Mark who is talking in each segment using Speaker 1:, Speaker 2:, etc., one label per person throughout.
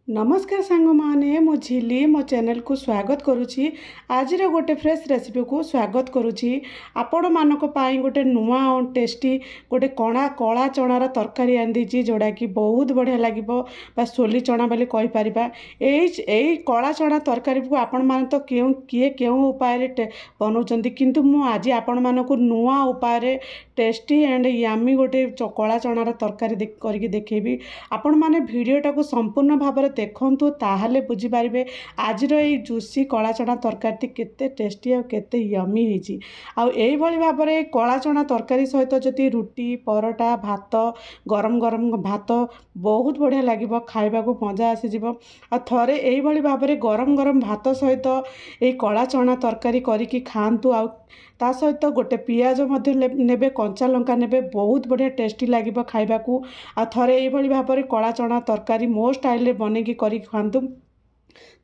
Speaker 1: नमस्कार सांग माने मो झिली मो चैनल को स्वागत करुछि। आज गोटे फ्रेश रेसिपी को स्वागत करुछि। आपण मानक पाई गोटे नुआ और टेस्टी गोटे कणा कला चणार तरकारी आंदी जोड़ा कि बहुत बढ़िया लगे बा सोली चना बोली कहि परिबा। एई कला चना तरकारी को आपण मान तो किए केउ उपाय बनाउछंती, किंतु मु आज आपण मानक नुआ उपाय टेस्टी एंड यामी गोटे कला चणार तरकारी करके देखेबी। आपण माने वीडियोटा को संपूर्ण भाव देखु ताहले बुझी पारे आज जूसी कला चना तरकारी केते टेस्टी और केते यमी होती। आई भाव में कला चना तरकारी सहित जदि रुटी परोटा भात गरम गरम भात बहुत बढ़िया लगे खाइबा को मजा आसीज। थे यही भाव में गरम गरम भात सहित ये कला चना तरकारी करके खातु। ता सहित गोटे पियाज नेबे कंचा लंका नेबे बहुत बढ़िया टेस्टी लगे खाइबा को। थे यही भाव में कला चना तरकारी मो स्टाइल बनैकी करी खातु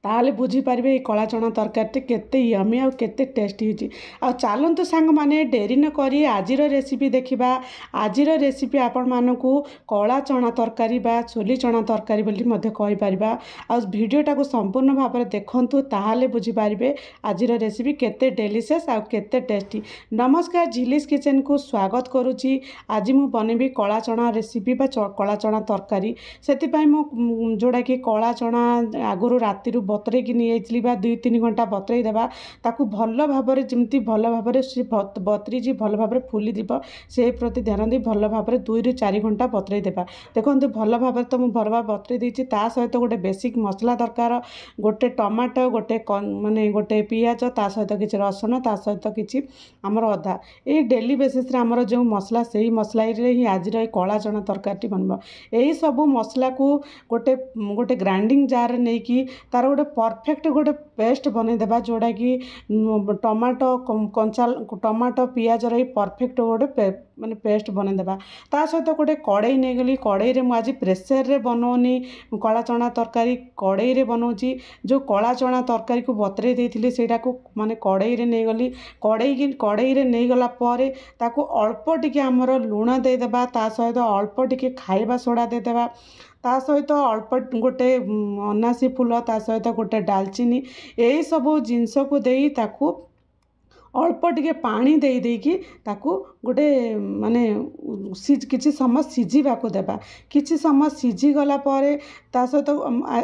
Speaker 1: ताहले बुझी पारे कला चना तरकारी केते यमी और केते टेस्टी होची। चलतु सांग माने डेरी न करी आज रेसिपी देखिबा। आज रेसिपी आपण मानकू कला चना तरकारी बा छोली चना तरकारी बोली मध्य कहि परिबा। आ वीडियोटा को संपूर्ण भाव में देखंतु ताहले बुझी पारे आज रेसिपी केते डेलीशियस और केते टेस्टी। नमस्कार, झिलीज किचन को स्वागत करुची। आज मु बनेबी कला चना रेसिपी बा कला चना तरकारी। सेति मु जोड़ा कि कला चना आगुरु राति बतरे कि नहीं बा 2-3 घंटा बतरे देवा ताकू भल भाव में जमी भल भाव में सी बतरी भल भाव में फुली जीव से प्रति ध्यान दी भल भाव में 2-4 घंटा बतरे देवा। देखो भल भाव में तो मुझे भर भाव बतरे देती। ता सहित गोटे बेसिक मसला दरकार, गोटे टमाटो गोटे माने गोटे पियाज ता सहित किसी रसुण ता सहित किसी आमर अदा। ये डेली बेसिस आमर जो मसला से ही मसला ही आज कला चना तरकारी बनब। यही सब मसला को गोटे गोटे ग्राइंडिंग जार नहीं कि तार गोटे परफेक्ट गोटे पेस्ट बनई देबा जोड़ा कि टमाटो कंचा टमाटो पियाज रही परफेक्ट गोटे माने पेस्ट बनई देबा। ता सहित गोटे कड़ई नहीं गली। कड़ई रे आज प्रेसर रे बनौनी कला चना तरकारी कड़ई रे बनाऊँगी। जो कला चना तरकारी को बतरे देइथिले सेटा को माने कड़ई रे नहीं गली। कड़ई रे नहीं गला परे ताको अल्प टिके आमर लुण दे देबा। ता सहित अल्प टिके खाइबा सोडा दे देबा। ता सहित अल्प गोटे अनासी फूल ता सहित गोटे डालचीनी यही सब जिनस को देई ताकू अल्प टिके पानी दे देकी ताकू गोटे माने किछि समय सिझीबाकू देबा। किछि समय सिझी गला परे ता सहित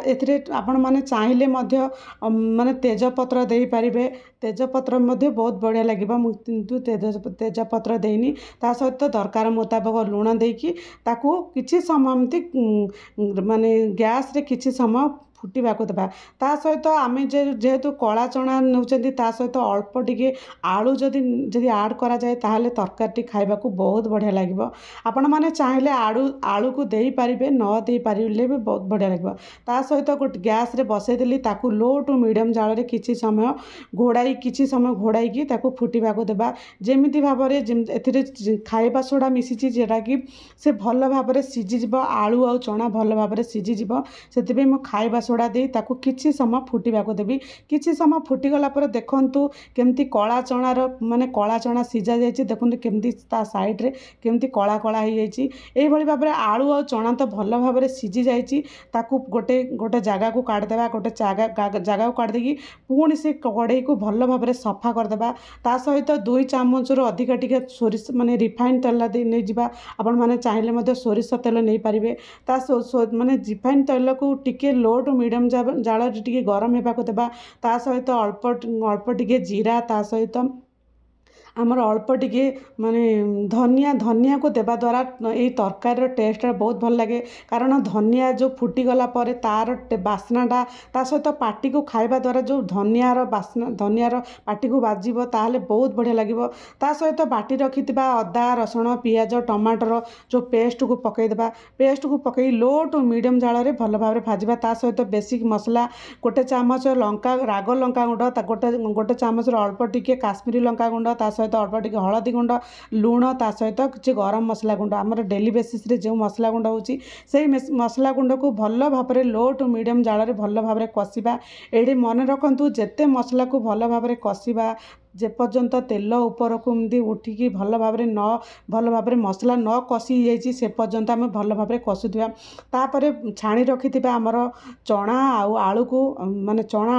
Speaker 1: एथिरे आपण माने चाहिले मध्य माने तेजपत्र दे पारिबे। तेजपत्र मध्य बहुत बढ़िया लगे किंतु तेजपत्र देनी। ता सहित दरकार मुताबिक लुण देकी ताकू किछि समय एमती माने गैस रे किछि समय फुटिबाकू देबा। ता सहित आमे जेहेतु कला चना नउचंती ता सहित अल्प टिके आलू जदि ऐड करा जाए ताहले तरकारी खाइबाकू बहुत बढ़िया लागिबो। आपण माने चाहिले आलू को देई पारिबे न देई पारिले भी बहुत बढ़िया लागिबो। ता सहित गोटे गैस रे बसई देली ताकू लो टू मीडियम जाल रे किछि समय घोड़ाई की ताकू फुटिबाकू देबा। जेमिति भाव रे एथिरे खाइबा सोडा मिसिछि जेटा कि से भल भाव रे सिझी जिवो। आलू और चना भल भाव रे सिझी जिवो। सेति मो खाइबा सोडा दे ताकू किछि समय फुटिबाकू देबी। किछि समय फुटिगला पर देखंतु केमती कला चनार माने कला चना सिझा जाइछि। देखंतु केमती ता साइड रे केमती कला कला हो जाइछि। एई भली भाव रे आलू और चना तो भल भाव रे सिझी जाइछि। ताकू गोटे गोटे जगह को काट देबा। गोटे जगह को काट देकी पुणी से कड़ई को भल भाव रे सफा कर देबा। ता सहित 2 चामच रु अधिक टिके सोरिष माने रिफाइन तेल नहीं जिबा। आपण माने चाहिले मध्य सोरिष तेल नहीं पारिबे। ता माने रिफाइन तेल को टिके लो टू मीडियम जाल टिके गरम हेबाकू देबा। ता सहित अल्प टिके जीरा ता सहित आमर अल्प टिके माने धनिया को देवा द्वारा ये तरकारी टेस्ट बहुत भल लगे। कारण धनिया जो फुटीगला पर तार बास्नाटा ता सहित पाटी को खाइबा द्वारा जो धनियार बास्ना धनियार पाटी को बाजिबो ताहले बहुत बढ़िया लागिबो। ता सहित बाटी रखिथिबा अदा रसुण पियाज टमाटर जो पेस्ट को पकई देबा। पेस्ट को पकई लो टू मीडियम जाल रे भल भाव रे भाजिबा। ता सहित बेसिक मसला गोटे चामच लंका राग लंका गुंड गोटे चामच अल्प टिके काश्मीरी लंका गुंड ता सहित अल्प टिके हलदी गुंड लुण ता सहित किसी गरम मसला गुंड आमर डेली बेसिस रे जो मसला गुंड होची से मसला गुंड को भल भाव में लो टू मीडियम जाल रे भल भाव में कषिबा। एठी मन रखंतु जेते मसला को भल भाव में कषिबा ଯେପର୍ଯ୍ୟନ୍ତ ତେଲ ଉପରକୁ ଏମିତି ଉଠିକି ଭଲ ଭାବରେ ମସଲା ନ କଷି ଯାଇଛି ସେ ପର୍ଯ୍ୟନ୍ତ ଆମେ ଭଲ ଭାବରେ କଷୁଥିବା। ତାପରେ ଛାଣି ରଖିଥିବା ଆମର ଚଣା ଆଉ ଆଳୁକୁ ମାନେ ଚଣା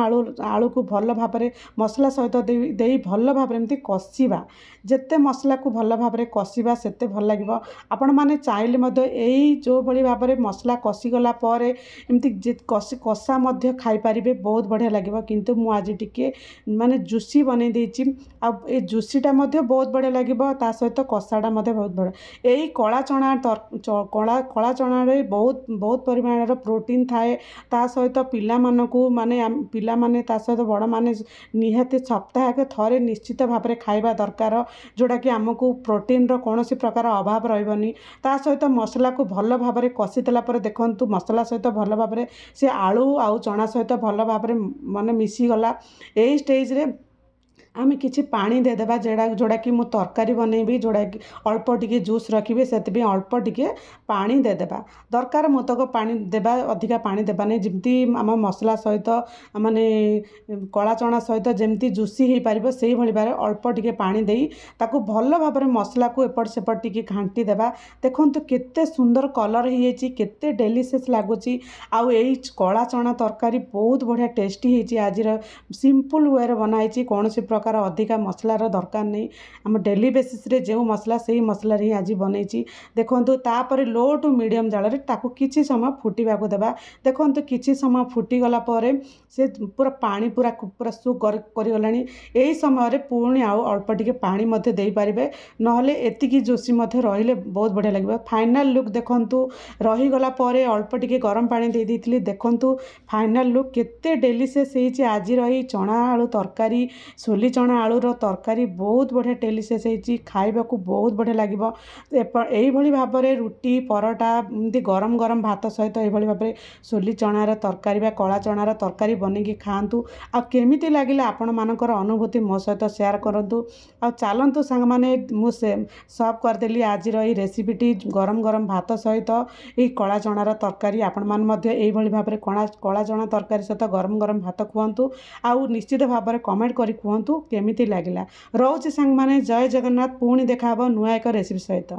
Speaker 1: ଆଳୁକୁ ଭଲ ଭାବରେ ମସଲା ସହିତ ଦେଇ ଭଲ ଭାବରେ ଏମିତି କଷିବା। ଯେତେ ମସଲାକୁ ଭଲ ଭାବରେ କଷିବା ସେତେ ଭଲ ଲାଗିବ। ଆପଣମାନେ ଚାହିଁଲେ ମଧ୍ୟ ଏଇ ଯେଉଁଭଳି ଭାବରେ ମସଲା କଷିଗଲା ପରେ ଏମିତି କଷା ମଧ୍ୟ ଖାଇପାରିବେ, ବହୁତ ବଢ଼ିଆ ଲାଗିବ। କିନ୍ତୁ ମୁଁ ଆଜି ଟିକେ ମାନେ ଜୁସି ବନେଇ ଦେଇଛି, ଆଉ ଏ ଜୁସିଟା ମଧ୍ୟ ବହୁତ ବଢ଼ିଆ ଲାଗିବ, ତା ସହିତ କଷାଟା ମଧ୍ୟ ବହୁତ ବଢ଼ିଆ। ଏଇ କଳା ଚଣାରେ ବହୁତ ପରିମାଣର ପ୍ରୋଟିନ୍ ଥାଏ। ତା ସହିତ ପିଲାମାନେ ତା ସହିତ ବଡ଼ମାନେ ନିହାତି ସପ୍ତାହକେ ଥରେ ନିଶ୍ଚିତ ଭାବରେ ଖାଇବା ଦରକାର, ଯେଉଁଟାକି ଆମକୁ ପ୍ରୋଟିନ୍ର କୌଣସି ପ୍ରକାର ଅଭାବ ରହିବନି। ତା ସହିତ ମସଲାକୁ ଭଲ ଭାବରେ କଷି ଦେଲା ପରେ ଦେଖନ୍ତୁ ମସଲା ସହିତ ଭଲ ଭାବରେ ସେ ଆଳୁ ଆଉ ଚଣା ସହିତ ଭଲ ଭାବରେ ମାନେ ମିଶିଗଲା। ଏଇ ଷ୍ଟେଜ୍ରେ ଆମେ କିଛି ପାଣି ଦେଇଦେବା, ଯେଉଁଟାକି ମୁଁ ତରକାରୀ ବନେଇବି, ଯେଉଁଟାକି ଅଳ୍ପ ଟିକେ ଜୁସ୍ ରଖିବି, ସେଥିପାଇଁ ଅଳ୍ପ ଟିକେ ପାଣି ଦେଇଦେବା। ଦରକାର ମୁତାବକ ପାଣି ଦେବା, ଅଧିକା ପାଣି ଦେବାନି, ଯେମିତି ଆମ ମସଲା ସହିତ ମାନେ କଳା ଚଣା ସହିତ ଯେମିତି ଜୁସି ହେଇପାରିବ ସେଇଭଳି ଭାବରେ ଅଳ୍ପ ଟିକେ ପାଣି ଦେଇ ତାକୁ ଭଲ ଭାବରେ ମସଲାକୁ ଏପଟ ସେପଟ ଟିକେ ଘାଣ୍ଟି ଦେବା। ଦେଖନ୍ତୁ କେତେ ସୁନ୍ଦର କଲର୍ ହେଇଯାଇଛି, କେତେ ଡେଲିସିୟସ୍ ଲାଗୁଛି। ଆଉ ଏଇ କଳା ଚଣା ତରକାରୀ ବହୁତ ବଢ଼ିଆ ଟେଷ୍ଟି ହେଇଛି। ଆଜିର ସିମ୍ପଲ୍ ୱେରେ ବନା ହେଇଛି, କୌଣସି ପ୍ରକାର ଅଧିକା ମସଲାର ଦରକାର ନାହିଁ। ଆମ ଡେଲି ବେସିସ୍ରେ ଯେଉଁ ମସଲା ସେଇ ମସଲାରେ ହିଁ ଆଜି ବନେଇଛି। ଦେଖନ୍ତୁ ତାପରେ ଲୋ ଟୁ ମିଡ଼ିୟମ୍ ଜାଳରେ ତାକୁ କିଛି ସମୟ ଫୁଟିବାକୁ ଦେବା। ଦେଖନ୍ତୁ କିଛି ସମୟ ଫୁଟିଗଲା ପରେ ସେ ପୁରା ପାଣି ପୁରା ସୁପ୍ କରିଗଲାଣି। ଏହି ସମୟରେ ପୁଣି ଆଉ ଅଳ୍ପ ଟିକେ ପାଣି ମଧ୍ୟ ଦେଇପାରିବେ, ନହେଲେ ଏତିକି ଜୁସି ମଧ୍ୟ ରହିଲେ ବହୁତ ବଢ଼ିଆ ଲାଗିବ। ଫାଇନାଲ୍ ଲୁକ୍ ଦେଖନ୍ତୁ ରହିଗଲା ପରେ ଅଳ୍ପ ଟିକେ ଗରମ ପାଣି ଦେଇଥିଲି। ଦେଖନ୍ତୁ ଫାଇନାଲ୍ ଲୁକ୍ କେତେ ଡେଲିସିୟସ୍ ହେଇଛି। ଆଜିର ଏଇ ଚଣା ଆଳୁ ତରକାରୀ, ସୋଲି ଚଣା ଆଳୁର ତରକାରୀ ବହୁତ ବଢ଼ିଆ ଡେଲିସିୟସ୍ ହେଇଛି, ଖାଇବାକୁ ବହୁତ ବଢ଼ିଆ ଲାଗିବ। ଏଇଭଳି ଭାବରେ ରୁଟି ପରଟା ଏମିତି ଗରମ ଗରମ ଭାତ ସହିତ ଏଇଭଳି ଭାବରେ ସୋଲି ଚଣାର ତରକାରୀ ବା କଳା ଚଣାର ତରକାରୀ ବନେଇକି ଖାଆନ୍ତୁ। ଆଉ କେମିତି ଲାଗିଲା ଆପଣମାନଙ୍କର ଅନୁଭୂତି ମୋ ସହିତ ସେୟାର କରନ୍ତୁ। ଆଉ ଚାଲନ୍ତୁ ସାଙ୍ଗମାନେ, ମୁଁ ସର୍ଭ କରିଦେଲି ଆଜିର ଏଇ ରେସିପିଟି ଗରମ ଗରମ ଭାତ ସହିତ ଏଇ କଳା ଚଣାର ତରକାରୀ। ଆପଣମାନେ ମଧ୍ୟ ଏଇଭଳି ଭାବରେ କଳା ଚଣା ତରକାରୀ ସହିତ ଗରମ ଗରମ ଭାତ ଖୁଆନ୍ତୁ, ଆଉ ନିଶ୍ଚିତ ଭାବରେ କମେଣ୍ଟ କରି କୁହନ୍ତୁ କେମିତି ଲାଗିଲା। ରହୁଛି ସାଙ୍ଗମାନେ, ଜୟ ଜଗନ୍ନାଥ। ପୁଣି ଦେଖା ହେବ ନୂଆ ଏକ ରେସିପି ସହିତ।